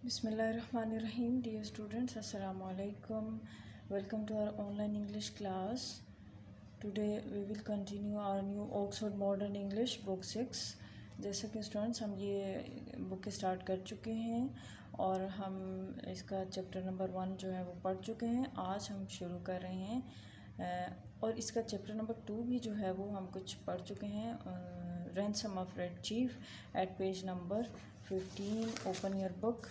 Bismillahirrahmanirrahim. Dear students, Assalamu alaikum. Welcome to our online English class. Today we will continue our new Oxford Modern English Book 6. जैसा कि students हम ये book start कर चुके हैं और हम इसका चैप्टर नंबर 1 जो है वो पढ़ चुके हैं. आज हम शुरू कर रहे हैं और इसका चैप्टर नंबर 2 भी जो है वो हम कुछ पढ़ चुके हैं. Ransom of red chief at page number 15. Open your book.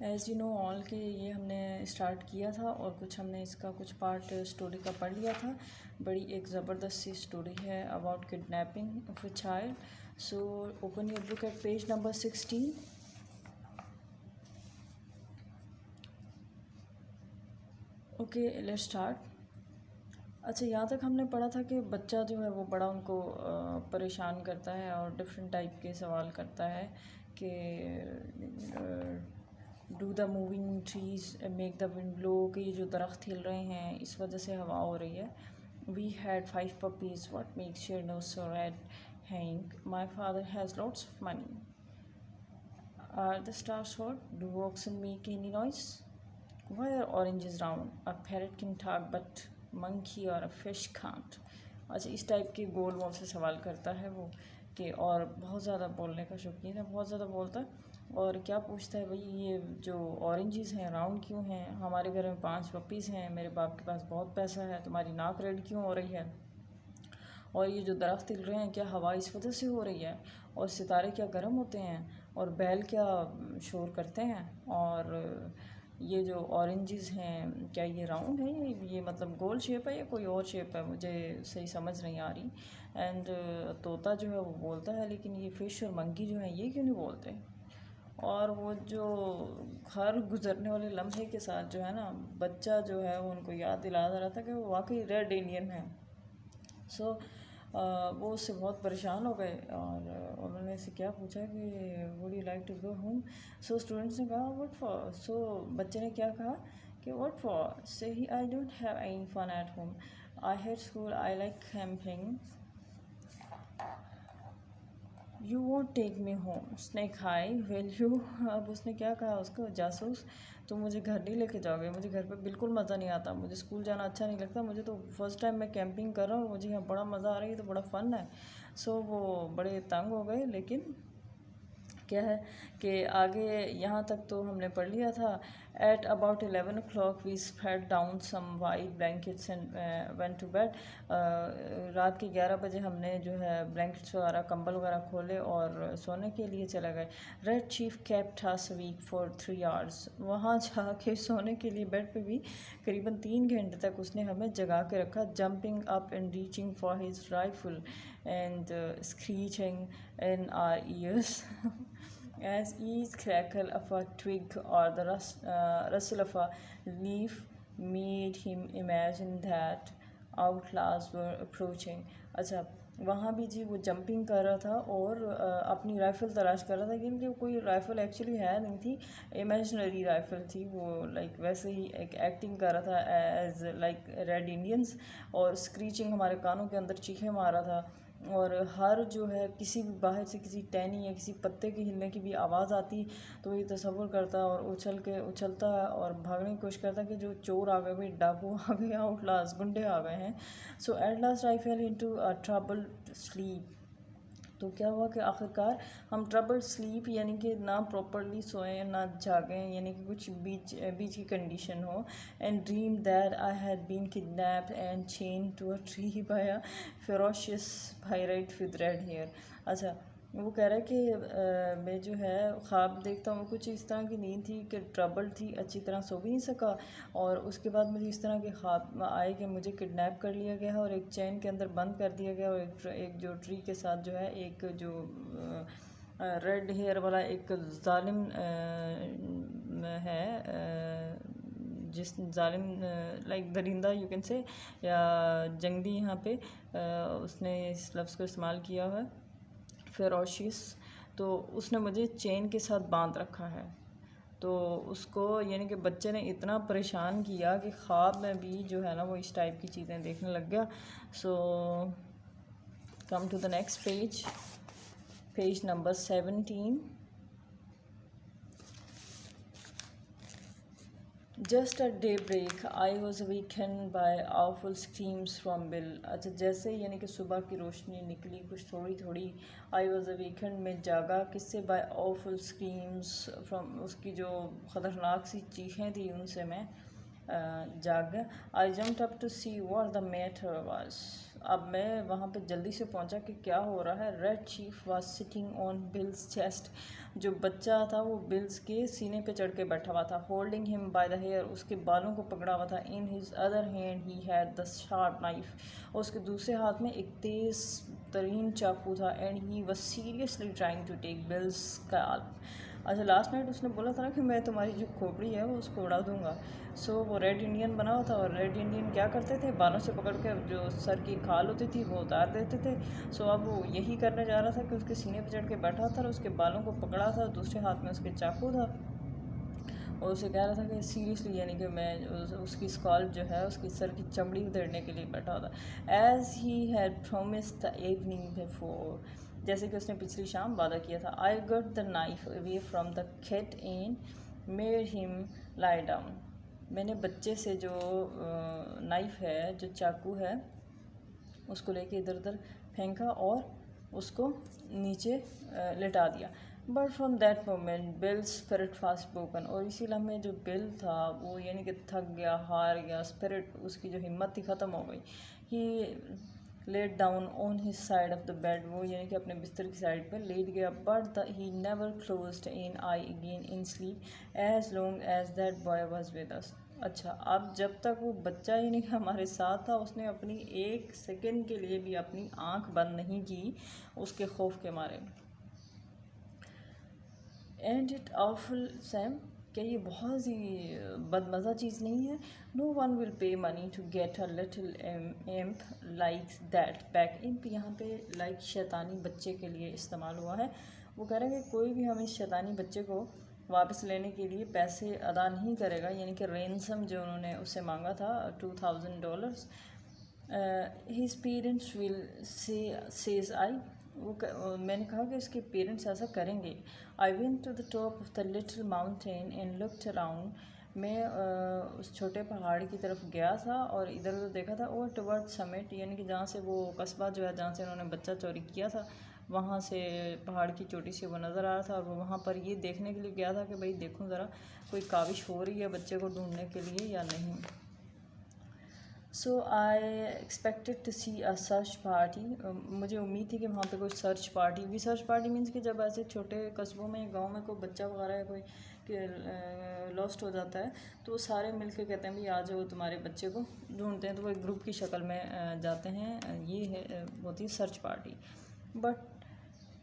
As you know all के ये हमने स्टार्ट किया था और कुछ हमने इसका कुछ पार्ट स्टोरी का पढ़ लिया था. बड़ी एक ज़बरदस्त सी स्टोरी है about kidnapping of a child. So open your book at page number 16. Okay, let's start. अच्छा, यहाँ तक हमने पढ़ा था कि बच्चा जो है वो बड़ा उनको परेशान करता है और डिफरेंट टाइप के सवाल करता है कि do the moving trees make the wind blow, कि ये जो दरख्त हिल रहे हैं इस वजह से हवा हो रही है. We had 5 puppies, what makes your nose so red, Hank? My father has lots of money. Are the stars hot? Do oxen make any noise? Why are oranges round? A parrot can talk but monkey or a fish can't. अच्छा, इस type के गोल मोल से सवाल करता है वो कि, और बहुत ज़्यादा बोलने का शौकीन है, बहुत ज़्यादा बोलता है. और क्या पूछता है, भाई ये जो ऑरेंजेस हैं राउंड क्यों हैं? हमारे घर में 5 पपीज़ हैं, मेरे बाप के पास बहुत पैसा है, तुम्हारी नाक रेड क्यों हो रही है? और ये जो दरख्त हिल रहे हैं क्या हवा इस वजह से हो रही है? और सितारे क्या गर्म होते हैं? और बैल क्या शोर करते हैं? और ये जो ऑरेंजेस हैं क्या ये राउंड है, ये मतलब गोल शेप है या कोई और शेप है? मुझे सही समझ नहीं आ रही. एंड तोता जो है वो बोलता है, लेकिन ये फ़िश और मंकी जो है ये क्यों नहीं बोलते? और वो जो हर गुज़रने वाले लम्हे के साथ जो है ना, बच्चा जो है वो उनको याद दिलाता रहा था कि वो वाकई रेड इंडियन है. सो वो उससे बहुत परेशान हो गए और उन्होंने इससे क्या पूछा कि would you like to go home? So students ने कहा व्हाट फॉर. सो बच्चे ने क्या कहा कि what for. Says he I don't have any fun at home. I hate school. I like camping. You won't take me home. Snake eye will you. अब उसने क्या कहा उसको, जासूस, तुम मुझे घर नहीं लेके जाओगे, मुझे घर पे बिल्कुल मज़ा नहीं आता, मुझे स्कूल जाना अच्छा नहीं लगता, मुझे तो फर्स्ट टाइम मैं कैंपिंग कर रहा हूँ और मुझे यहाँ बड़ा मज़ा आ रही है, तो बड़ा फ़न है. सो वो बड़े तंग हो गए. लेकिन क्या है कि आगे यहाँ तक तो हमने पढ़ लिया था. At about 11 o'clock we spread down some white blankets and went to bed. रात के 11 बजे हमने जो है ब्लैंकेट्स वगैरह कंबल वगैरह खोले और सोने के लिए चले गए. Red Chief kept us awake for 3 hours. वहाँ जाके सोने के लिए बेड पे भी करीबन 3 घंटे तक उसने हमें जगा के रखा. Jumping up and reaching for his rifle and screeching in our ears as each crackle of a twig or the rustle of a leaf made him imagine that outlaws were approaching. अच्छा, वहाँ भी जी वो jumping कर रहा था और अपनी rifle तलाश कर रहा था, क्योंकि कोई राइफ़ल एक्चुअली है नहीं थी, इमेजिनरी राइफ़ल थी वो. लाइक वैसे ही एक एक्टिंग कर रहा था एज लाइक रेड इंडियंस, और स्क्रीचिंग हमारे कानों के अंदर चीखें मार रहा था. और हर जो है किसी भी बाहर से किसी टहनी या किसी पत्ते के हिलने की भी आवाज़ आती तो ये तसव्वुर करता और उछलता और भागने की कोशिश करता कि जो चोर आ गए, भाई डाकू आ गए, आउटलास गुंडे आ गए हैं. So at last I fell into a troubled sleep. तो क्या हुआ कि आखिरकार हम ट्रबल स्लीप यानी कि ना प्रॉपरली सोएं ना जागें, यानी कि कुछ बीच बीच की कंडीशन हो. And dream that I had been kidnapped and chained to a tree by a ferocious pirate with red hair. अच्छा, वो कह रहा है कि मैं जो है ख्वाब देखता हूँ, कुछ इस तरह की नींद थी कि ट्रबल थी, अच्छी तरह सो भी नहीं सका. और उसके बाद मुझे इस तरह के ख्वाब आए कि मुझे किडनैप कर लिया गया है और एक चैन के अंदर बंद कर दिया गया, और एक जो ट्री के साथ जो है एक जो रेड हेयर वाला एक जालिम है, जिस जालिम लाइक दरिंदा यू कैन से, या जंगली यहाँ पे उसने इस लफ्ज़ को इस्तेमाल किया है, फेरोशियस. तो उसने मुझे चेन के साथ बांध रखा है. तो उसको यानी कि बच्चे ने इतना परेशान किया कि ख्वाब में भी जो है ना वो इस टाइप की चीज़ें देखने लग गया. So come to the next page, page number 17. Just a daybreak I was awakened by awful screams from Bill. अच्छा, जैसे यानी कि सुबह की रोशनी निकली कुछ थोड़ी थोड़ी, आई वॉज awakened में जागा, किससे? बाय awful screams फ्रॉम, उसकी जो ख़तरनाक सी चीखें थी उनसे मैं जाग गया। I jumped up to see what the matter was. अब मैं वहाँ पे जल्दी से पहुँचा कि क्या हो रहा है। Red chief was sitting on bills chest. जो बच्चा था वो बिल्स के सीने पे चढ़ के बैठा हुआ था। Holding him by the hair, उसके बालों को पकड़ा हुआ था। In his other hand he had the sharp knife, और उसके दूसरे हाथ में एक तेज़ तरीन चाकू था। And he was seriously trying to take Bill's scalp. अच्छा, लास्ट नाइट उसने बोला था ना कि मैं तुम्हारी जो खोपड़ी है वो उसको उड़ा दूंगा। सो वो रेड इंडियन बना हुआ था, और रेड इंडियन क्या करते थे, बालों से पकड़ के जो सर की खाल होती थी वो उतार देते थे। सो अब वो यही करने जा रहा था कि उसके सीने पर चढ़ के बैठा था और उसके बालों को पकड़ा था, दूसरे हाथ में उसके चाकू था, और उसे कह रहा था कि सीरियसली यानी कि मैं उसकी स्कॉल्प जो है उसकी सर की चमड़ी उधेड़ने के लिए बैठा था। As he had promised the evening before, जैसे कि उसने पिछली शाम वादा किया था। I got the knife away from the kid and made him lie down. मैंने बच्चे से जो नाइफ है, जो चाकू है, उसको लेके इधर उधर फेंका और उसको नीचे लेटा दिया। But from that moment bill spirit fast broken, और इसी लम्हे जो बिल था वो यानी कि थक गया, हार गया, स्पिरिट उसकी जो हिम्मत थी ख़त्म हो गई। He laid down on his side of the bed, वो यानी कि अपने बिस्तर की साइड पर लेट गया। But he never closed an eye again in sleep as long as that boy was with us. अच्छा, अब जब तक वो बच्चा ही नहीं हमारे साथ था, उसने अपनी एक सेकंड के लिए भी अपनी आंख बंद नहीं की उसके खौफ के मारे। एंड इट ऑफुल सैम, क्या ये बहुत ही बदमज़ा चीज़ नहीं है? No one will pay money to get a little imp like that back. Imp यहाँ पे लाइक शैतानी बच्चे के लिए इस्तेमाल हुआ है। वो कह रहे हैं कि कोई भी हम इस शैतानी बच्चे को वापस लेने के लिए पैसे अदा नहीं करेगा, यानी कि रेंसम जो उन्होंने उससे मांगा था $2000। His parents will says I, मैंने कहा कि उसके पेरेंट्स ऐसा करेंगे। I went to the top of the little mountain and looked around. मैं उस छोटे पहाड़ की तरफ गया था और इधर उधर देखा था। और टुवर्ड समिट, यानी कि जहाँ से वो कस्बा जो है जहाँ से उन्होंने बच्चा चोरी किया था, वहाँ से पहाड़ की चोटी से वो नज़र आ रहा था। और वो वहाँ पर ये देखने के लिए गया था कि भाई देखूँ ज़रा कोई काविश हो रही है बच्चे को ढूंढने के लिए या नहीं। So I expected to see a search party, मुझे उम्मीद थी कि वहाँ पे कोई सर्च पार्टी होगी। सर्च पार्टी मीन्स कि जब ऐसे छोटे कस्बों में, गांव में कोई बच्चा वगैरह या कोई लॉस्ट हो जाता है तो सारे मिल के कहते हैं भाई आ जाओ तुम्हारे बच्चे को ढूंढते हैं, तो वो एक ग्रुप की शक्ल में जाते हैं। ये है होती है सर्च पार्टी। बट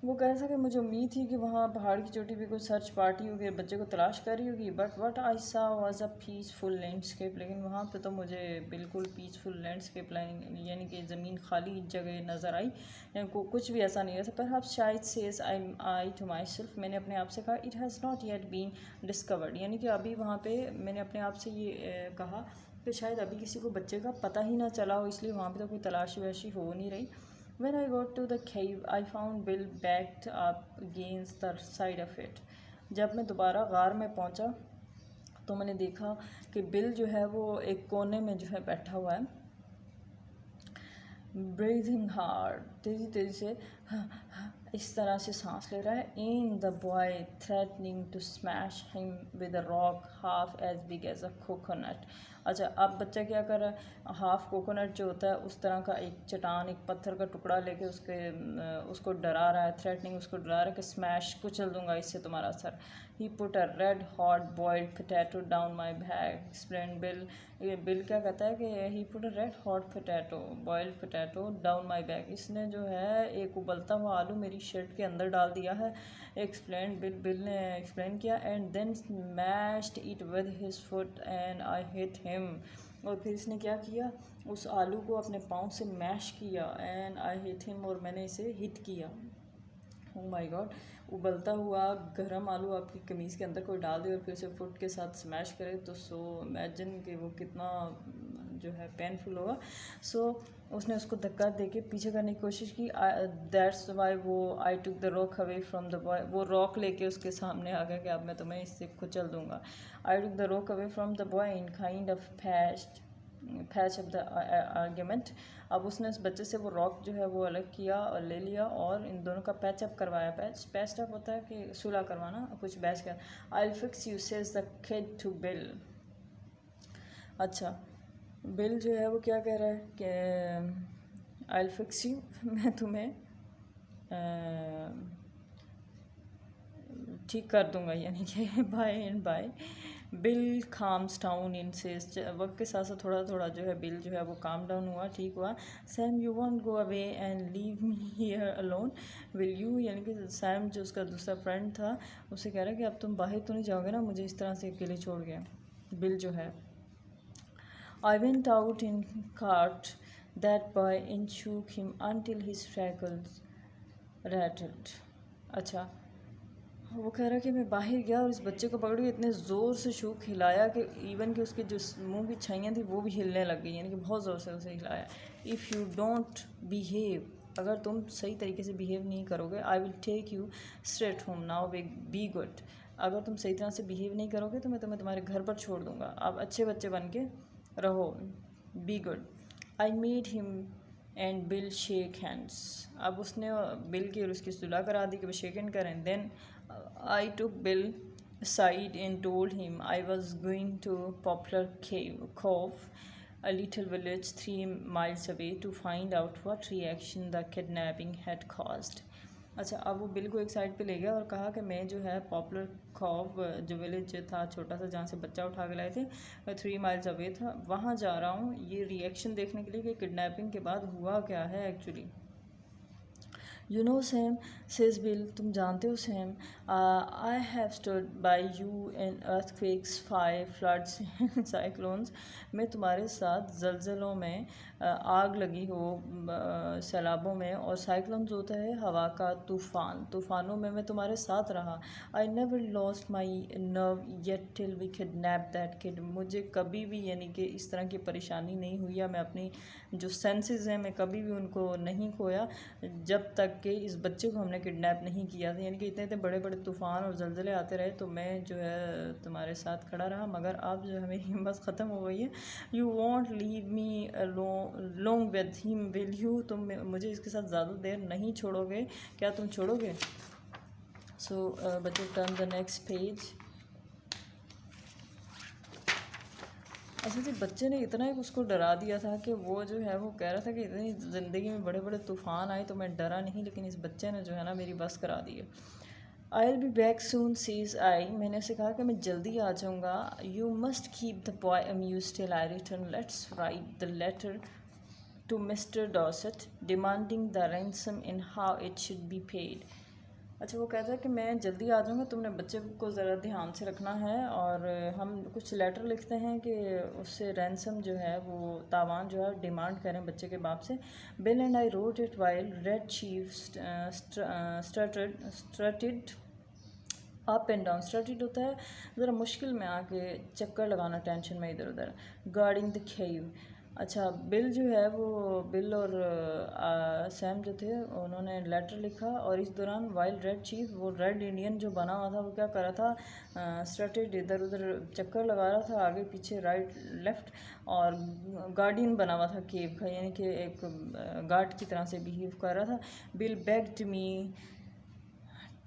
वो कह रहा था कि मुझे उम्मीद थी कि वहाँ पहाड़ की चोटी पे कोई सर्च पार्टी होगी, बच्चे को तलाश कर रही होगी। बट वट आई सा वाज अ पीसफुल लैंडस्केप, लेकिन वहाँ पे तो मुझे बिल्कुल पीसफुल लैंडस्केप यानी कि ज़मीन खाली जगह नज़र आई, यानी कुछ भी ऐसा नहीं था। पर आप शायद says I to myself, मैंने अपने आप से कहा it has not yet been discovered, यानी कि अभी वहाँ पर मैंने अपने आप से ये कहा कि शायद अभी किसी को बच्चे का पता ही ना चला हो, इसलिए वहाँ पर तो कोई तलाशी वैशी हो नहीं रही। When I got to the cave, I found Bill backed up against the side of it. जब मैं दोबारा गार में पहुंचा तो मैंने देखा कि बिल जो है वो एक कोने में जो है बैठा हुआ है, ब्रीथिंग हार्ड, तेज़ी तेज़ी से इस तरह से सांस ले रहा है। In the boy threatening to smash him with a rock half as big as a coconut. अच्छा, अब बच्चा क्या कर रहा है, हाफ कोकोनट जो होता है उस तरह का एक चट्टान, एक पत्थर का टुकड़ा लेके उसको डरा रहा है, थ्रेटनिंग, उसको डरा रहा है कि स्मैश कुचल दूंगा इससे तुम्हारा सर। He put a red hot boiled potato down my back, explain Bill. ये बिल क्या कहता है कि he put a red hot potato boiled potato down my back, इसने जो है एक उबलता हुआ आलू मेरी शर्ट के अंदर डाल दिया है। एक्सप्लेन बिल ने एक्सप्लेन किया। And then smashed it with his foot and I hit him, और फिर इसने क्या किया, उस आलू को अपने पाँव से मैश किया। एंड आई हिट हिम, और मैंने इसे हिट किया। ओह माय गॉड, उबलता हुआ गरम आलू आपकी कमीज़ के अंदर कोई डाल दे और फिर उसे फुट के साथ स्मैश करे, तो सो इमेजिन कि वो कितना जो है पेनफुल होगा। सो उसने उसको धक्का दे के पीछे करने की कोशिश की। दैट्स वाई वो I took the rock away from the boy, वो रॉक लेके उसके सामने आ गया कि अब मैं तुम्हें इससे कुचल दूंगा। I took the rock away from the boy in kind of patch of the argument. अब उसने उस बच्चे से वो रॉक जो है वो अलग किया और ले लिया और इन दोनों का पैचअप करवाया। पैचअप होता है कि सुलह करवाना, कुछ बैच कर। I will fix you says the kid to Bill. अच्छा, बिल जो है वो क्या कह रहा है कि आई विल फिक्स यू, मैं तुम्हें ठीक कर दूंगा, यानी कि by and by. Bill comes down in says, वक्त के साथ साथ थोड़ा थोड़ा जो है बिल जो है वो काम डाउन हुआ, ठीक हुआ। Sam you want go away and leave me here alone will you, यानी कि सैम जो उसका दूसरा फ्रेंड था उसे कह रहा है कि अब तुम बाहर तो नहीं जाओगे ना मुझे इस तरह से अकेले छोड़ गया। बिल जो है I went out in cart that boy and shook him until his freckles rattled. अच्छा, वो कह रहा है कि मैं बाहर गया और इस बच्चे को पकड़ के इतने ज़ोर से शूक हिलाया कि इवन कि उसके जो मुंह की छाइयाँ थी वो भी हिलने लग गई, यानी कि बहुत ज़ोर से उसे हिलाया। इफ़ यू डोंट बिहेव, अगर तुम सही तरीके से बिहेव नहीं करोगे, I will take you straight home now be good, अगर तुम सही तरह से बिहेव नहीं करोगे तो मैं तुम्हें तुम्हारे घर पर छोड़ दूँगा, अब अच्छे बच्चे बन के रहो, be good. I made him and bill shake hands, अब उसने बिल की और उसकी सुलह करा दी कि वो शेक हैंड करें। Then I took Bill aside and told him I was going to Poplar Cove, a little village 3 miles away, to find out what reaction the kidnapping had caused. अच्छा, अब वो बिल को एक side पे ले गया और कहा कि मैं जो है पॉपुलर खौफ जो विलेज था छोटा सा जहाँ से बच्चा उठा के लाए थे, 3 माइल्स अवे था, वहाँ जा रहा हूँ ये रिएक्शन देखने के लिए कि किडनैपिंग के बाद हुआ क्या है actually. You know Sam says bill, तुम जानते हो Sam, I have stood by you in earthquakes, fire, floods, cyclones, मैं तुम्हारे साथ जलजलों में, आग लगी हो, सैलाबों में, और साइक्लोन्स होता है हवा का तूफ़ान, तूफ़ानों में मैं तुम्हारे साथ रहा। I never lost my nerve yet till we kidnap that kid, मुझे कभी भी यानी कि इस तरह की परेशानी नहीं हुई, या मैं अपनी जो सेंसेस हैं मैं कभी भी उनको नहीं खोया जब तक कि इस बच्चे को हमने किडनैप नहीं किया था, यानी कि इतने इतने बड़े बड़े तूफ़ान और जलजले आते रहे तो मैं जो है तुम्हारे साथ खड़ा रहा, मगर अब जो है मेरी हिम्मत ख़त्म हो गई है। You want leave me long with him will you, तुम मुझे इसके साथ ज़्यादा देर नहीं छोड़ोगे, क्या तुम छोड़ोगे? सो बच्चे टर्न द नेक्स्ट पेज। अच्छा जी, बच्चे ने इतना ही उसको डरा दिया था कि वो जो है वो कह रहा था कि इतनी ज़िंदगी में बड़े बड़े तूफ़ान आए तो मैं डरा नहीं, लेकिन इस बच्चे ने जो है ना मेरी बस करा दी है। I will be back soon says I, मैंने उसे कहा कि मैं जल्दी आ जाऊँगा। You must keep the boy amuse till I return, let's write the letter to mister Dorset demanding the ransom in how it should be paid. अच्छा, वो कहता है कि मैं जल्दी आ जाऊँगा, तुमने बच्चे को ज़रा ध्यान से रखना है, और हम कुछ लेटर लिखते हैं कि उससे रैंसम जो है वो तावान जो है डिमांड करें बच्चे के बाप से। Bill and I wrote it while Red Chief strutted up and down, strutted होता है ज़रा मुश्किल में आके चक्कर लगाना टेंशन में इधर उधर, गार्डिंग द केव। अच्छा, बिल जो है वो बिल और सैम जो थे उन्होंने लेटर लिखा, और इस दौरान वाइल्ड रेड चीफ वो रेड इंडियन जो बना हुआ था वो क्या कर रहा था, स्ट्रेटेड इधर उधर चक्कर लगा रहा था, आगे पीछे राइट लेफ़्ट, और गार्डियन बना हुआ था केव का, यानी कि एक गार्ड की तरह से बिहेव कर रहा था। Bill bagged me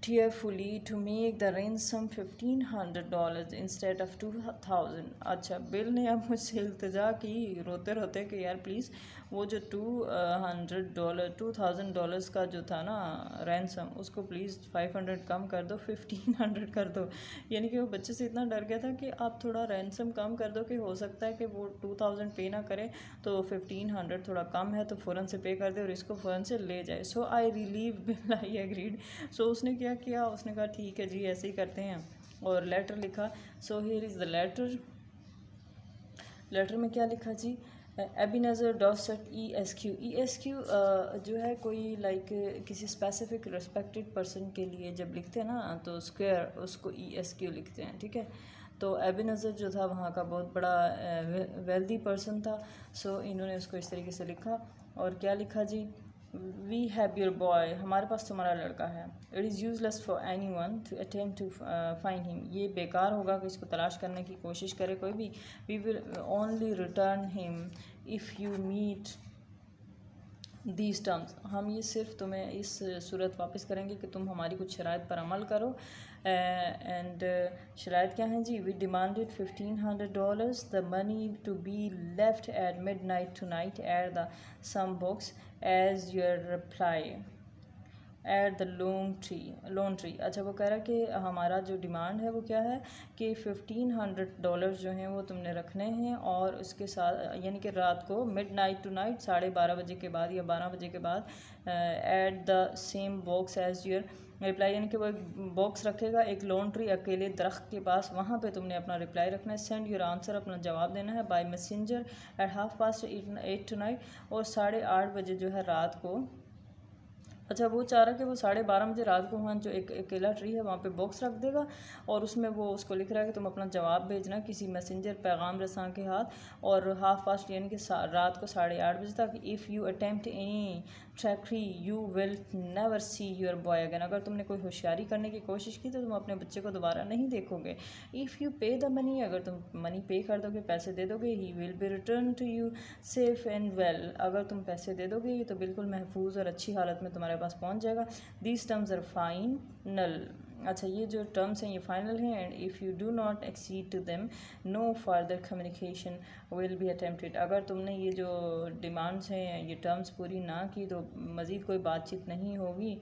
tearfully to make the ransom $1,500 instead of 2,000। अच्छा, बिल ने अब मुझसे इल्तिजा की रोते रोते कि यार प्लीज़ वो जो $2,000 का जो था ना रैंसम, उसको प्लीज़ 500 कम कर दो, 1,500 कर दो। यानी कि वो बच्चे से इतना डर गया था कि आप थोड़ा रैंसम कम कर दो कि हो सकता है कि वो 2,000 पे ना करे तो 1,500 थोड़ा कम है तो फ़ौरन से पे कर दे और इसको फ़ौरन से ले जाए। सो आई रिलीव बिल, आई एग्रीड। सो उसने क्या किया, उसने कहा ठीक है जी ऐसे ही करते हैं, और लेटर लिखा। So here is the letter. Letter में क्या लिखा जी, एबिनेज़र डॉसेट ESQ जो है कोई लाइक किसी स्पेसिफिक रिस्पेक्टेड पर्सन के लिए जब लिखते हैं ना तो स्क्वायर उसको ESQ लिखते हैं, ठीक है। तो एबेनेज़र जो था वहाँ का बहुत बड़ा वेल्दी पर्सन था। सो इन्होंने उसको इस तरीके से लिखा, और क्या लिखा जी, वी हैव योर बॉय, हमारे पास तुम्हारा लड़का है। It is useless for anyone to attempt to find him, ये बेकार होगा कि इसको तलाश करने की कोशिश करे कोई भी। We will only return him if you meet these terms, हम ये सिर्फ तुम्हें इस सूरत वापस करेंगे कि तुम हमारी कुछ शराइत पर अमल करो। एंड शराइत क्या हैं जी, we demanded $1,500 the money to be left at midnight tonight at the same box as your reply at the lone tree. अच्छा, वो कह रहा है कि हमारा जो डिमांड है वो क्या है कि $1,500 जो हैं वो तुमने रखने हैं, और उसके साथ यानी कि रात को मिड नाइट टू नाइट 12:30 बजे के बाद या 12 बजे के बाद at the same box as your reply, यानी कि वो एक बॉक्स रखेगा एक लोन ट्री अकेले दरख्त के पास, वहाँ पे तुमने अपना रिप्लाई रखना है। सेंड योर आंसर, अपना जवाब देना है by messenger at 8:30 tonight, और 8:30 बजे जो है रात को। अच्छा, वो चाह रहा है कि वो 12:30 बजे रात को वहाँ जो एक अकेला ट्री है वहाँ पे बॉक्स रख देगा, और उसमें वो उसको लिख रहा है कि तुम अपना जवाब भेजना किसी मैसेंजर पैगाम रसां के हाथ, और 8:30 यानी कि रात को 8:30 बजे तक। If you attempt any treachery you will never see your boy again, अगर तुमने कोई होशियारी करने की कोशिश की तो तुम अपने बच्चे को दोबारा नहीं देखोगे। If you pay the money, अगर तुम मनी पे कर दोगे, पैसे दे दोगे, he will be return to you safe and well, अगर तुम पैसे दे दोगे ये तो बिल्कुल महफूज और अच्छी हालत में तुम्हारे पास पहुंच जाएगा। दीज टर्म्स आर फाइनल, अच्छा ये जो टर्म्स हैं ये फाइनल हैं, and if you do not accede to them no further communication will be attempted, अगर तुमने ये जो डिमांड्स हैं ये टर्म्स पूरी ना की तो मज़ीद कोई बातचीत नहीं होगी,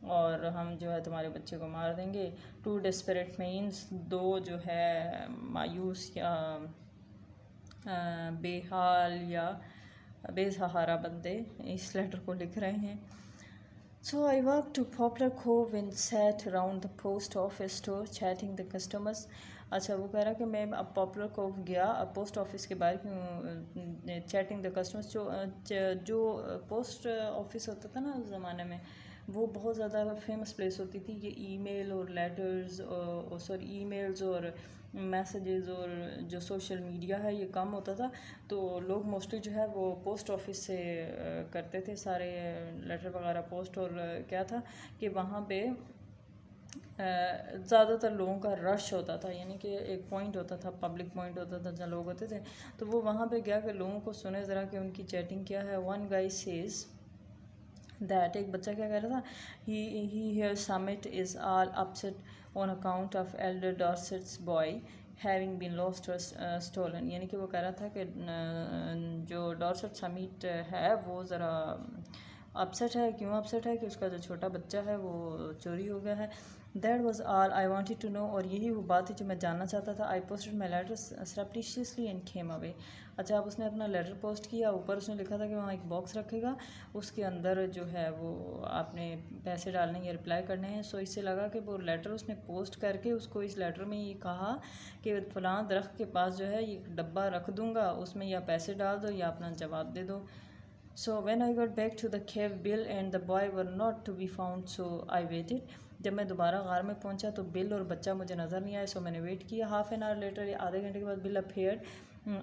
और हम जो है तुम्हारे बच्चे को मार देंगे। टू डेस्परेट मीन्स, दो जो है मायूस या बेहाल या बेसहारा बंदे इस लेटर को लिख रहे हैं। So I walked to Poplar Cove and sat around the post office store chatting the customers. अच्छा, वो कह रहा कि मैं अब पॉपुलर कोव गया, अब पोस्ट ऑफिस के बाहर क्यों चैटिंग द कस्टमर्स, जो पोस्ट ऑफिस होता था ना उस ज़माने में, वो बहुत ज़्यादा फेमस प्लेस होती थी। ये ईमेल और लेटर्स और सॉरी ईमेल्स और मैसेजेस और जो सोशल मीडिया है ये कम होता था, तो लोग मोस्टली जो है वो पोस्ट ऑफिस से करते थे सारे लेटर वगैरह पोस्ट। और क्या था कि वहाँ पे ज़्यादातर लोगों का रश होता था, यानी कि एक पॉइंट होता था, पब्लिक पॉइंट होता था जहाँ लोग होते थे, तो वो वहाँ पे गया कि लोगों को सुने ज़रा कि उनकी चैटिंग क्या है। वन गाय सेज दैट, एक बच्चा क्या कह रहा था, he hear Summit is all upset on account of elder Dorset's boy having been lost or stolen, यानी कि वो कह रहा था कि जो डॉर्सेट समिट है वो ज़रा अपसेट है। क्यों अपसेट है? कि उसका जो छोटा बच्चा है वो चोरी हो गया है। That was all I wanted to know, और यही वो बात थी जो मैं जानना चाहता था। I posted my letter surreptitiously and came away. अच्छा, अब उसने अपना लेटर पोस्ट किया, ऊपर उसने लिखा था कि वहाँ एक बॉक्स रखेगा, उसके अंदर जो है वो आपने पैसे डालने या रिप्लाई करने हैं। सो इससे लगा कि वो लेटर उसने पोस्ट करके उसको इस लेटर में ये कहा कि फ़लाँ दरख्त के पास जो है ये डब्बा रख दूँगा, उसमें या पैसे डाल दो या अपना जवाब दे दो। So when I got back to the cave, Bill and the boy were not to be found, so I waited. जब मैं दोबारा गार में पहुंचा तो बिल और बच्चा मुझे नज़र नहीं आया, सो मैंने वेट किया। हाफ एन आवर लेटर, आधे घंटे के बाद bill appeared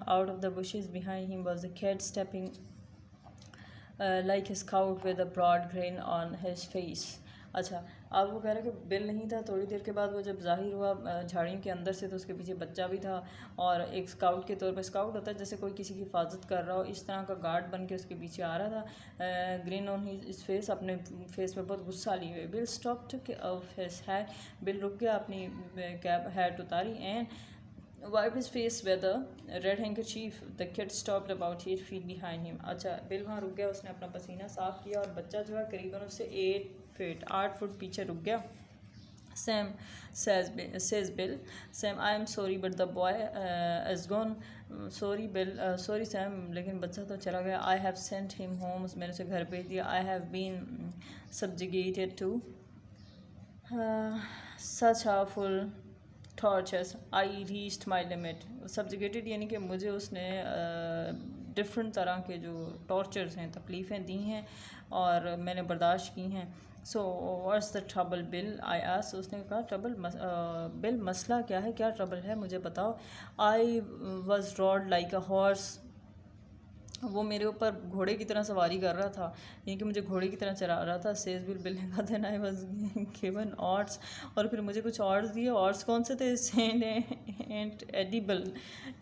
out of the bushes. Behind him was the cat stepping like a scout with a broad grin on his face. अच्छा, अब वो कह रहा है कि बिल नहीं था, थोड़ी देर के बाद वो जब जाहिर हुआ झाड़ियों के अंदर से, तो उसके पीछे बच्चा भी था, और एक स्काउट के तौर पर, स्काउट होता है जैसे कोई किसी की हिफाजत कर रहा हो, इस तरह का गार्ड बन के उसके पीछे आ रहा था। ग्रीन ऑन हिज फेस, अपने फेस पे बहुत गुस्सा लिए हुए। Bill stop two of his hat, bill रुक गया, अपनी कैप हैट उतारी and wipe his face with a red handkerchief. The kid stopped about 8 feet behind him. अच्छा, बिल वहाँ रुक गया, उसने अपना पसीना साफ़ किया, और बच्चा जो है करीबन उससे 8 फुट पीछे रुक गया। Sam says Bill, Sam, I am sorry but the boy is gone. Sorry Bill, sorry Sam, लेकिन बच्चा तो चला गया। I have sent him home, मैंने उसे घर भेज दिया। I have been subjugated to such awful tortures, I reached my limit. Subjugated यानी कि मुझे उसने डिफरेंट तरह के जो टॉर्चर्स हैं, तकलीफ़ें दी हैं और मैंने बर्दाश्त की हैं। So what's the trouble bill, I asked. उसने कहा बिल मसला क्या है, क्या ट्रबल है, मुझे बताओ। I was rod like a horse, वो मेरे ऊपर घोड़े की तरह सवारी कर रहा था, यानी कि मुझे घोड़े की तरह चला रहा था। सेज बिल ने कहा then I was given orders, और फिर मुझे कुछ ऑर्ड्स दिए। ऑर्ड्स कौन से थे? सेंड एंड एडिबल,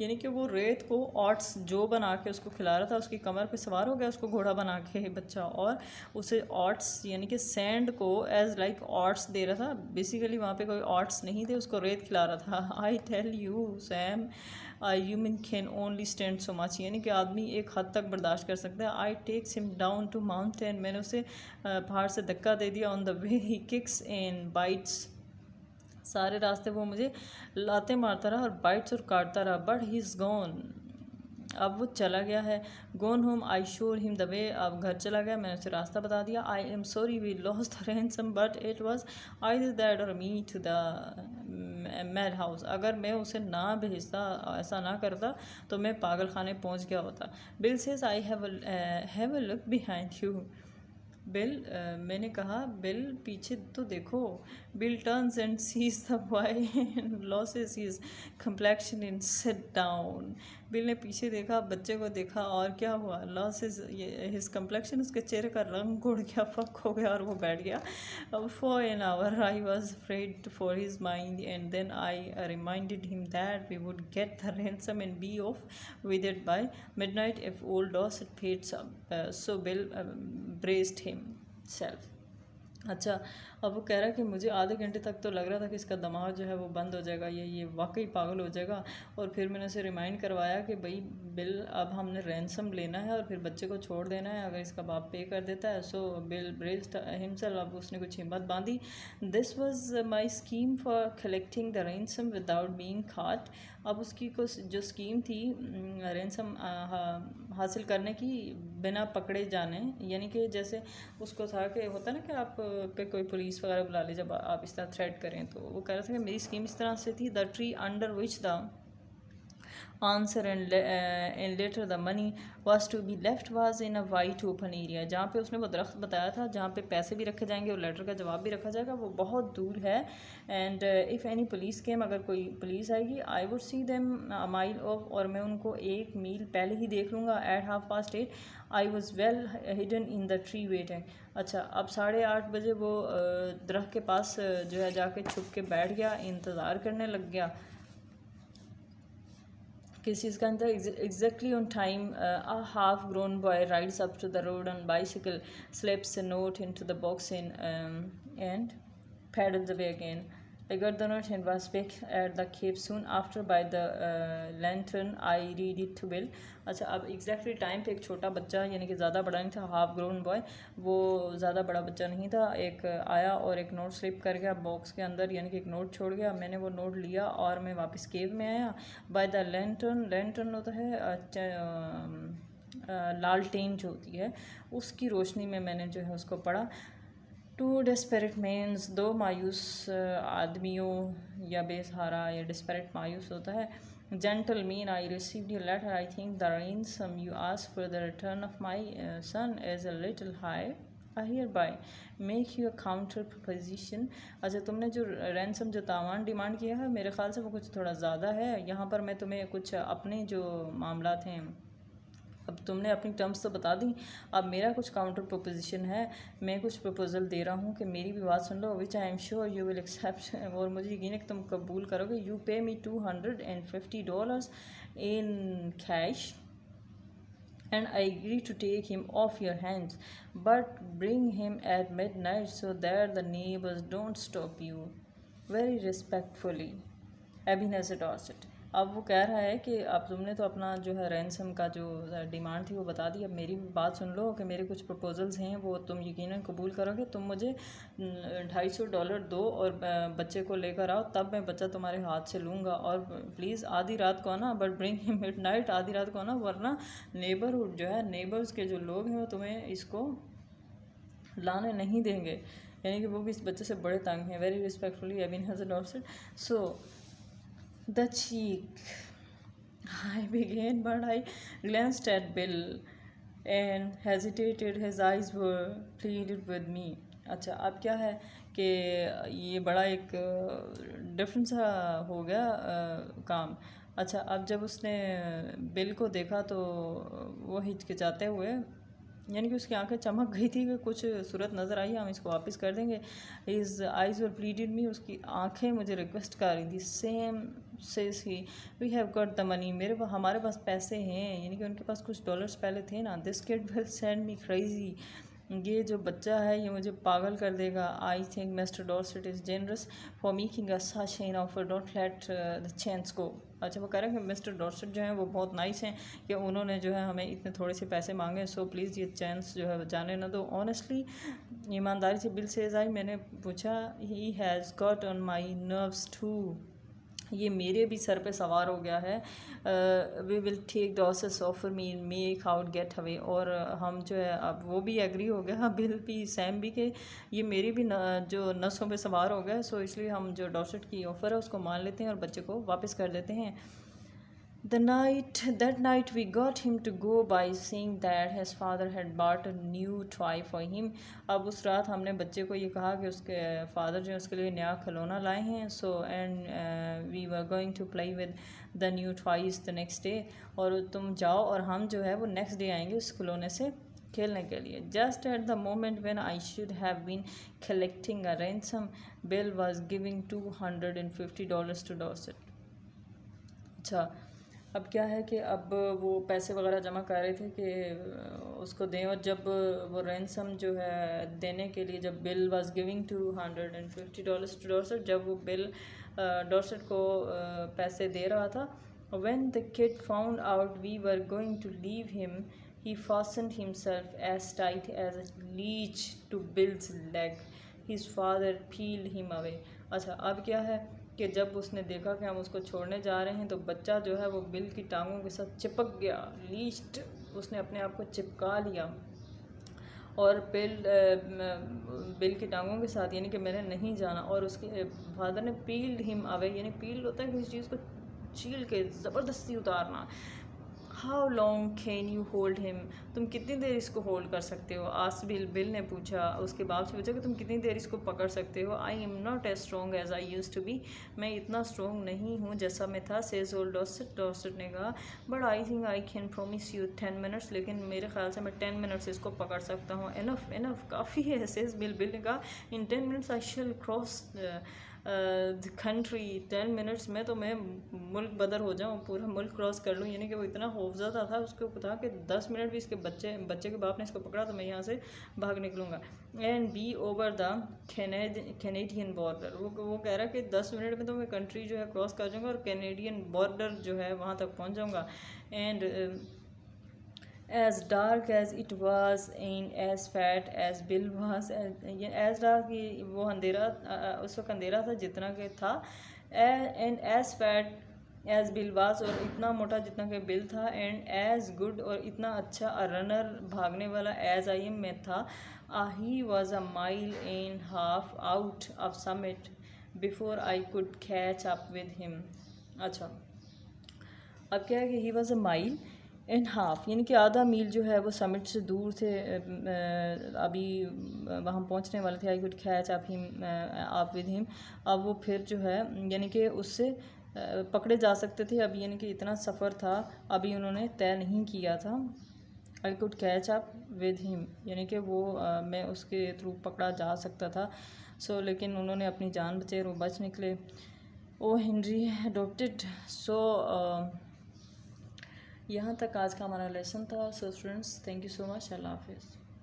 यानी कि वो रेत को ऑर्ड्स जो बना के उसको खिला रहा था, उसकी कमर पे सवार हो गया उसको घोड़ा बना के बच्चा, और उसे ऑर्ड्स यानी कि सैंड को एज लाइक ऑर्ड्स दे रहा था। बेसिकली वहाँ पे कोई ऑर्ड्स नहीं थे, उसको रेत खिला रहा था। I tell you Sam human can only stand so much, यानी कि आदमी एक हद तक बर्दाश्त कर सकता है। I takes him down to mountain, मैंने उसे पहाड़ से धक्का दे दिया। On the way he kicks and bites, सारे रास्ते वो मुझे लाते मारता रहा और बाइट्स और काटता रहा। बट ही इज़ गॉन, अब वो चला गया है। गोन होम, आई शोर हिम द वे, अब घर चला गया, मैंने उसे रास्ता बता दिया। I am sorry we lost the ransom but it was either that or me to the madhouse, अगर मैं उसे ना भेजता, ऐसा ना करता, तो मैं पागल खाने पहुंच गया होता। Bill says I have a look behind you, Bill मैंने कहा बिल पीछे तो देखो। Bill turns and sees the boy loses his complexion in sit down, Bill ने पीछे देखा, बच्चे को देखा, और क्या हुआ? लॉसेस हिज कंप्लेक्शन, उसके चेहरे का रंग उड़ गया, फक हो गया और वो बैठ गया। For an hour I was afraid for his mind and then I reminded him that we would get the ransom and be off with it by midnight if old Dorset pays up. So Bill braced himself. अच्छा, अब वो कह रहा है कि मुझे आधे घंटे तक तो लग रहा था कि इसका दिमाग जो है वो बंद हो जाएगा, ये वाकई पागल हो जाएगा। और फिर मैंने उसे रिमाइंड करवाया कि भाई बिल, अब हमने रैंसम लेना है और फिर बच्चे को छोड़ देना है अगर इसका बाप पे कर देता है। सो बिल ब्रेस्ड हिमसेल्फ, अब उसने कुछ हिम्मत बांधी। This was my scheme for collecting the ransom without being caught, अब उसकी कुछ जो स्कीम थी रैंसम हासिल करने की बिना पकड़े जाने, यानी कि जैसे उसको था कि होता ना कि आप पे कोई पुलिस वगैरह बुला ले जब आप इस तरह थ्रेट करें, तो वो कह रहा था कि मेरी स्कीम इस तरह से थी। The tree under which the answer and later the money was to be left was in a wide open area, जहाँ पे उसने वो दरख्त बताया था जहाँ पे पैसे भी रखे जाएंगे और लेटर का जवाब भी रखा जाएगा, वो बहुत दूर है। And if any police came, अगर कोई पुलिस आएगी, I would see them a mile off, और मैं उनको 1 मील पहले ही देख लूँगा। At 8:30 I was well hidden in the tree waiting. अच्छा, अब 8:30 बजे वो दरख्त के पास जो है जाके छुप के बैठ गया, इंतज़ार करने लग गया। किस चीज़ का अंतर? Exactly on time a half grown boy rides up to the road on bicycle, slips a note into the box in and pedals away again. I got the note and was back at the cave soon after by the lantern. I read it to Bill. अच्छा, अब exactly time पे एक छोटा बच्चा, यानी कि ज़्यादा बड़ा नहीं था, हाफ ग्रोन बॉय, वो ज़्यादा बड़ा बच्चा नहीं था, एक आया और एक नोट स्लिप कर गया बॉक्स के अंदर, यानी कि एक नोट छोड़ गया। मैंने वो नोट लिया और मैं वापस केव में आया। बाय द लैंटर्न, लैंटर्न होता है लालटेन जो होती है, उसकी रोशनी में मैंने जो है उसको पढ़ा। 2 desperate men, 2 मायूस आदमियों, या बेसहारा या डिस्परेट मायूस होता है। Gentle mean, I received your letter. I think the ransom you asked for the return of my son is a little high. I hereby make you a counter proposition. अच्छा, तुमने जो रैंसम जो तावान demand किया है, मेरे ख्याल से वो कुछ थोड़ा ज़्यादा है। यहाँ पर मैं तुम्हें कुछ अपने जो मामला थे, अब तुमने अपनी टर्म्स तो बता दी, अब मेरा कुछ काउंटर प्रोपोजिशन है, मैं कुछ प्रपोजल दे रहा हूँ कि मेरी भी बात सुन लो। Which I am sure you will accept, और मुझे यकीन है कि तुम कबूल करोगे। यू पे मी $250 in cash and I agree to take him off your hands, but bring him at midnight so that the neighbors don't stop you. Very respectfully, Ebenezer Dorset. अब वो कह रहा है कि अब तुमने तो अपना जो है रैंसम का जो डिमांड थी वो बता दी, अब मेरी भी बात सुन लो कि मेरे कुछ प्रपोजल्स हैं, वो तुम यकीनन कबूल करोगे। तुम मुझे $250 दो और बच्चे को लेकर आओ, तब मैं बच्चा तुम्हारे हाथ से लूँगा। और प्लीज़ आधी रात को आना, बट ब्रिंग हिम मिडनाइट, आधी रात को आना, वरना नेबरहुड जो है, नेबर्स के जो लोग हैं वो तुम्हें इसको लाने नहीं देंगे, यानी कि वो भी इस बच्चे से बड़े तंग हैं। Very respectfully, Ebenezer Dorset. So the cheek I began, but I glanced at Bill and hesitated. His eyes were pleaded with me. अच्छा, अब क्या है कि ये बड़ा एक डिफरेंट सा हो गया काम। अच्छा, अब जब उसने बिल को देखा तो वो हिचकिचाते हुए, यानी कि उसकी आंखें चमक गई थी कि कुछ सूरत नज़र आई, हम इसको वापस कर देंगे। His eyes were pleaded me, उसकी आंखें मुझे रिक्वेस्ट कर रही थी। Sam says he, we have got the money, हमारे पास पैसे हैं, यानी कि उनके पास कुछ डॉलर्स पहले थे ना। This kid will send me crazy, ये जो बच्चा है ये मुझे पागल कर देगा। I think mister Dorset is generous for making a such an offer, don't let the chance go. अच्छा, वो कह रहे हैं कि मिस्टर डॉर्सेट जो हैं वो बहुत नाइस हैं कि उन्होंने जो है हमें इतने थोड़े से पैसे मांगे, सो प्लीज़ ये चांस जो है जाने ना दो। ऑनेस्टली, ईमानदारी से बिल से आई, मैंने पूछा, he has got on my nerves too, ये मेरे भी सर पे सवार हो गया है। वी विल टेक डॉसेस offer me make out get away, और हम जो है अब वो भी एग्री हो गया, बिल भी सैम भी, के ये मेरी भी जो नसों पे सवार हो गया, सो इसलिए हम जो डॉसेट की ऑफ़र है उसको मान लेते हैं और बच्चे को वापस कर देते हैं। That night we got him to go by saying that his father had bought a new toy for him. अब उस रात हमने बच्चे को ये कहा कि उसके फादर जो है उसके लिए नया खिलौना लाए हैं। So and we were going to play with the new toys the next day, और तुम जाओ और हम जो है वो नेक्स्ट डे आएंगे उस खिलौने से खेलने के लिए। Just at the moment when I should have been collecting a ransom, Bill was giving $250 to Dorset. अच्छा, अब क्या है कि अब वो पैसे वगैरह जमा कर रहे थे कि उसको दें, और जब वो रैंसम जो है देने के लिए, जब Bill was giving $250 to Dorset, जब वो बिल डॉर्सेट को पैसे दे रहा था, when the kid found out we were going to leave him, he fastened himself as tight as a leech to Bill's leg. His father peeled him away. अच्छा, अब क्या है कि जब उसने देखा कि हम उसको छोड़ने जा रहे हैं तो बच्चा जो है वो बिल की टांगों के साथ चिपक गया। लीस्ट, उसने अपने आप को चिपका लिया, और बिल की टांगों के साथ, यानी कि मैंने नहीं जाना। और उसके फादर ने पील्ड हिम अवे, यानी पील्ड होता है किसी चीज़ को छील के ज़बरदस्ती उतारना। How long can you hold him, तुम कितनी देर इसको होल्ड कर सकते हो। आस बिल ने पूछा, उसके बाप से पूछा कि तुम कितनी देर इसको पकड़ सकते हो। I am not as strong as I use to be, मैं इतना स्ट्रॉन्ग नहीं हूँ जैसा मैं था। सेज ओल्ड डॉसेट ने कहा, but I think I can promise you 10 minutes, लेकिन मेरे ख्याल से मैं 10 मिनट्स इसको पकड़ सकता हूँ। इनफ काफ़ी है। सेज बिल ने कहा, इन 10 minutes I shall cross the country, 10 minutes में तो मैं मुल्क बदर हो जाऊँ, पूरा मुल्क क्रॉस कर लूँ। यानी कि वो इतना खौफज़दा था, उसको था कि 10 मिनट भी इसके बच्चे के बाप ने इसको पकड़ा तो मैं यहाँ से भाग निकलूँगा। And be over the Canadian border, वो कह रहा है कि 10 मिनट में तो मैं कंट्री जो है क्रॉस कर जाऊँगा और कैनेडियन बॉर्डर जो है वहाँ तक पहुँच जाऊँगा। And as dark as it was and as fat as Bill was, as dark, वो अंधेरा, उस वक्त अंधेरा था जितना कि था, and as fat as Bill was, और इतना मोटा जितना कि बिल था, and as good, और इतना अच्छा रनर भागने वाला as I am मैं था। He was a mile and half out of summit before I could catch up with him. अच्छा, अब क्या है कि he was a mile and half, यानी कि आधा मील जो है वो समिट से दूर थे। अभी वहाँ पहुँचने वाले थे। I could catch up him आप विद हिम, अब वो फिर जो है यानी कि उससे पकड़े जा सकते थे। अभी यानी कि इतना सफ़र था अभी उन्होंने तय नहीं किया था। I could catch up with him, यानी कि वो मैं उसके थ्रू पकड़ा जा सकता था। सो लेकिन उन्होंने अपनी जान बचे और वो बच निकले। O Henry adopted. सो यहाँ तक आज का हमारा लेसन था। So students, thank you so much. अल्लाह हाफिज़।